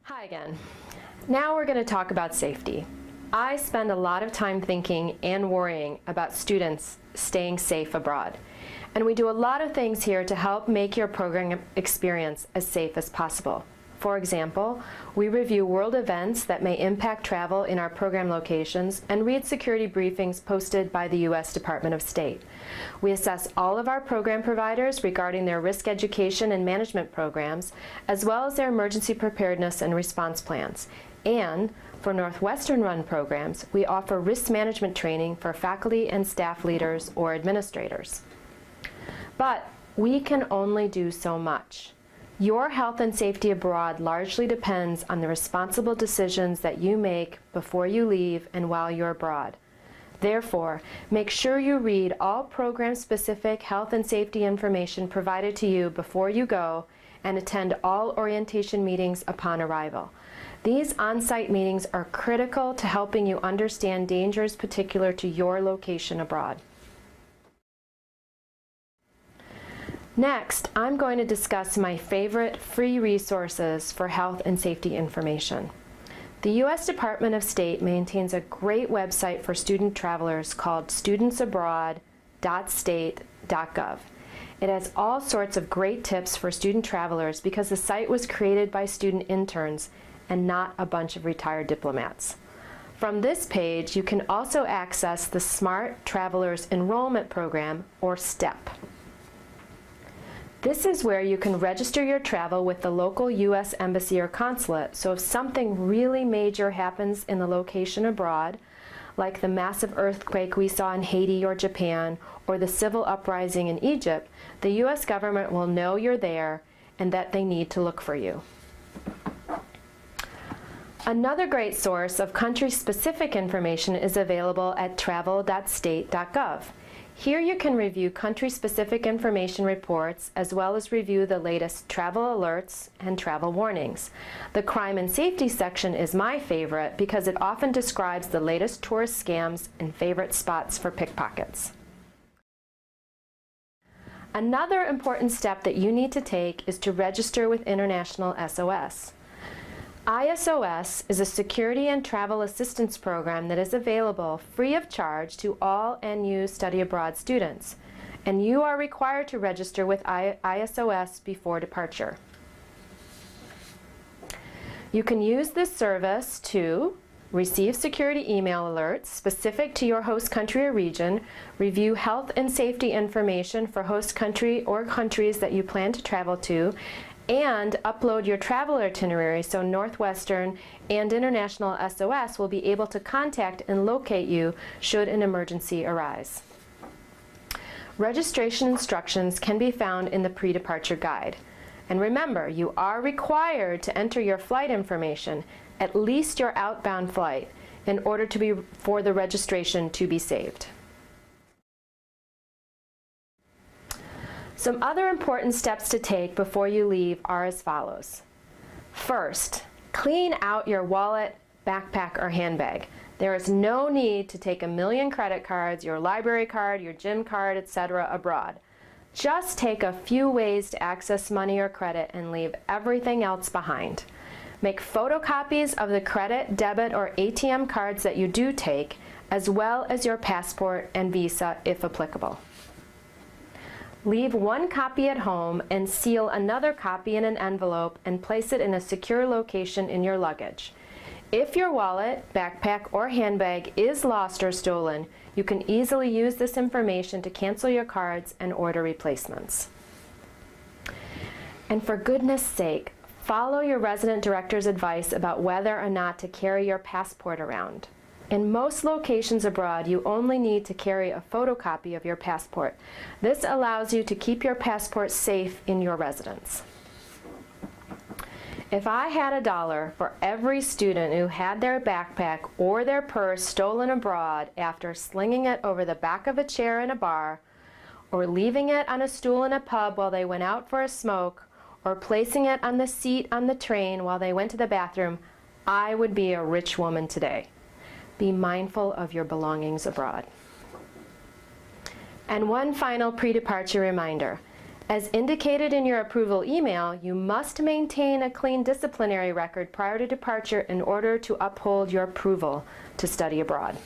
Hi again. Now we're going to talk about safety. I spend a lot of time thinking and worrying about students staying safe abroad. And we do a lot of things here to help make your program experience as safe as possible. For example, we review world events that may impact travel in our program locations and read security briefings posted by the U.S. Department of State. We assess all of our program providers regarding their risk education and management programs, as well as their emergency preparedness and response plans. And for Northwestern-run programs, we offer risk management training for faculty and staff leaders or administrators. But we can only do so much. Your health and safety abroad largely depends on the responsible decisions that you make before you leave and while you're abroad. Therefore, make sure you read all program-specific health and safety information provided to you before you go and attend all orientation meetings upon arrival. These on-site meetings are critical to helping you understand dangers particular to your location abroad. Next, I'm going to discuss my favorite free resources for health and safety information. The U.S. Department of State maintains a great website for student travelers called studentsabroad.state.gov. It has all sorts of great tips for student travelers because the site was created by student interns and not a bunch of retired diplomats. From this page, you can also access the Smart Travelers Enrollment Program, or STEP. This is where you can register your travel with the local U.S. Embassy or consulate, so if something really major happens in the location abroad, like the massive earthquake we saw in Haiti or Japan, or the civil uprising in Egypt, the U.S. government will know you're there and that they need to look for you. Another great source of country-specific information is available at travel.state.gov. Here you can review country-specific information reports as well as review the latest travel alerts and travel warnings. The crime and safety section is my favorite because it often describes the latest tourist scams and favorite spots for pickpockets. Another important step that you need to take is to register with International SOS. ISOS is a security and travel assistance program that is available free of charge to all NU study abroad students, and you are required to register with ISOS before departure. You can use this service to receive security email alerts specific to your host country or region, review health and safety information for host country or countries that you plan to travel to, and upload your travel itinerary so Northwestern and International SOS will be able to contact and locate you should an emergency arise. Registration instructions can be found in the pre-departure guide. And remember, you are required to enter your flight information, at least your outbound flight, in order for the registration to be saved. Some other important steps to take before you leave are as follows. First, clean out your wallet, backpack, or handbag. There is no need to take 1,000,000 credit cards, your library card, your gym card, etc. abroad. Just take a few ways to access money or credit and leave everything else behind. Make photocopies of the credit, debit, or ATM cards that you do take, as well as your passport and visa if applicable. Leave one copy at home and seal another copy in an envelope and place it in a secure location in your luggage. If your wallet, backpack, or handbag is lost or stolen, you can easily use this information to cancel your cards and order replacements. And for goodness sake, follow your resident director's advice about whether or not to carry your passport around. In most locations abroad, you only need to carry a photocopy of your passport. This allows you to keep your passport safe in your residence. If I had $1 for every student who had their backpack or their purse stolen abroad after slinging it over the back of a chair in a bar, or leaving it on a stool in a pub while they went out for a smoke, or placing it on the seat on the train while they went to the bathroom, I would be a rich woman today. Be mindful of your belongings abroad. And one final pre-departure reminder. As indicated in your approval email, you must maintain a clean disciplinary record prior to departure in order to uphold your approval to study abroad.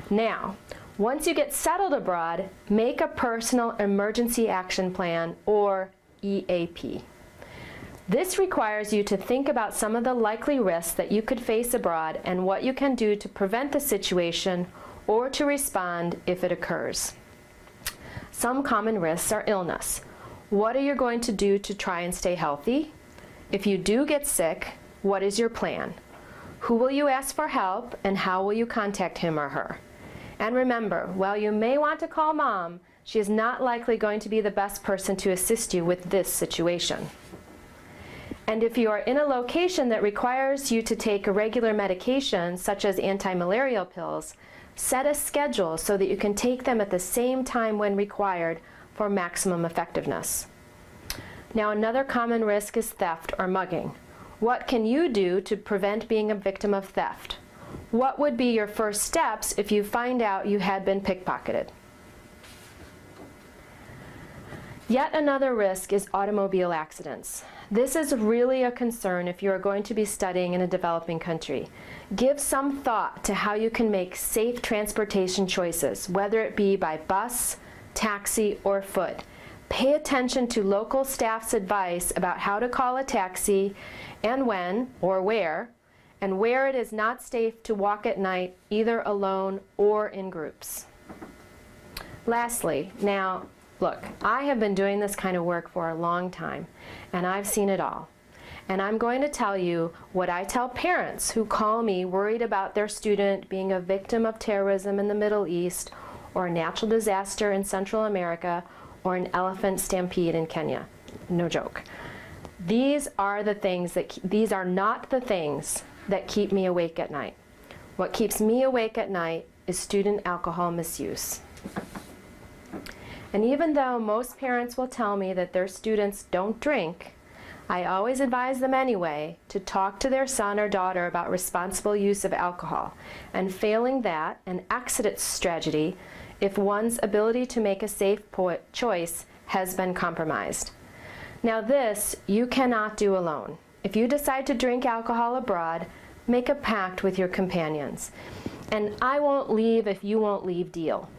Now, once you get settled abroad, make a personal emergency action plan, or EAP. This requires you to think about some of the likely risks that you could face abroad and what you can do to prevent the situation or to respond if it occurs. Some common risks are illness. What are you going to do to try and stay healthy? If you do get sick, what is your plan? Who will you ask for help, and how will you contact him or her? And remember, while you may want to call mom, she is not likely going to be the best person to assist you with this situation. And if you are in a location that requires you to take irregular medications, such as anti-malarial pills, set a schedule so that you can take them at the same time when required for maximum effectiveness. Now, another common risk is theft or mugging. What can you do to prevent being a victim of theft? What would be your first steps if you find out you had been pickpocketed? Yet another risk is automobile accidents. This is really a concern if you are going to be studying in a developing country. Give some thought to how you can make safe transportation choices, whether it be by bus, taxi, or foot. Pay attention to local staff's advice about how to call a taxi and when or where, and where it is not safe to walk at night, either alone or in groups. Lastly, now, look, I have been doing this kind of work for a long time, and I've seen it all. And I'm going to tell you what I tell parents who call me worried about their student being a victim of terrorism in the Middle East, or a natural disaster in Central America, or an elephant stampede in Kenya. No joke. These are not the things that keep me awake at night. What keeps me awake at night is student alcohol misuse. And even though most parents will tell me that their students don't drink, I always advise them anyway to talk to their son or daughter about responsible use of alcohol, and failing that, an exit strategy if one's ability to make a safe choice has been compromised. Now this, you cannot do alone. If you decide to drink alcohol abroad, make a pact with your companions. And I won't leave if you won't leave deal.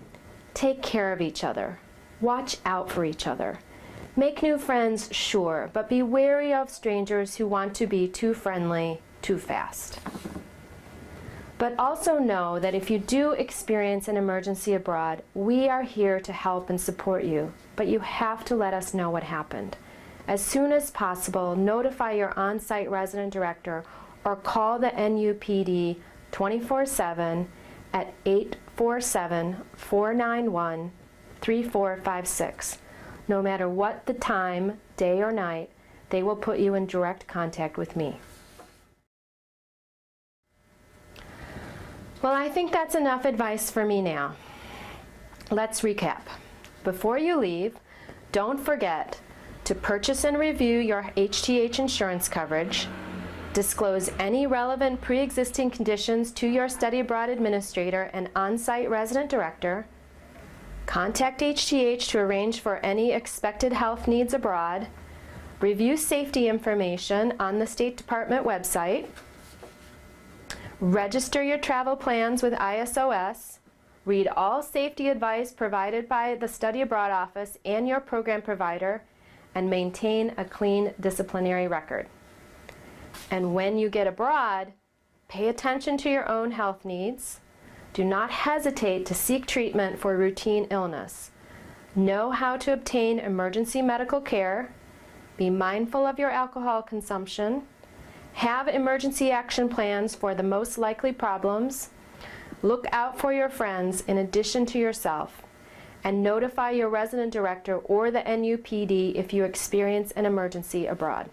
Take care of each other. Watch out for each other. Make new friends, sure, but be wary of strangers who want to be too friendly too fast. But also know that if you do experience an emergency abroad, we are here to help and support you, but you have to let us know what happened. As soon as possible, notify your on-site resident director or call the NUPD 24/7 at 847-491-3456. No matter what the time, day or night, they will put you in direct contact with me. Well, I think that's enough advice for me now. Let's recap. Before you leave, don't forget to purchase and review your HTH insurance coverage, disclose any relevant pre-existing conditions to your study abroad administrator and on-site resident director, contact HTH to arrange for any expected health needs abroad, review safety information on the State Department website, register your travel plans with ISOS, read all safety advice provided by the Study Abroad Office and your program provider, and maintain a clean disciplinary record. And when you get abroad, pay attention to your own health needs. Do not hesitate to seek treatment for routine illness. Know how to obtain emergency medical care. Be mindful of your alcohol consumption. Have emergency action plans for the most likely problems. Look out for your friends in addition to yourself. And notify your resident director or the NUPD if you experience an emergency abroad.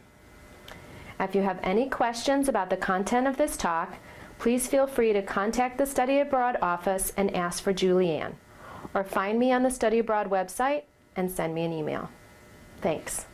If you have any questions about the content of this talk, please feel free to contact the Study Abroad office and ask for Julianne, or find me on the Study Abroad website and send me an email. Thanks.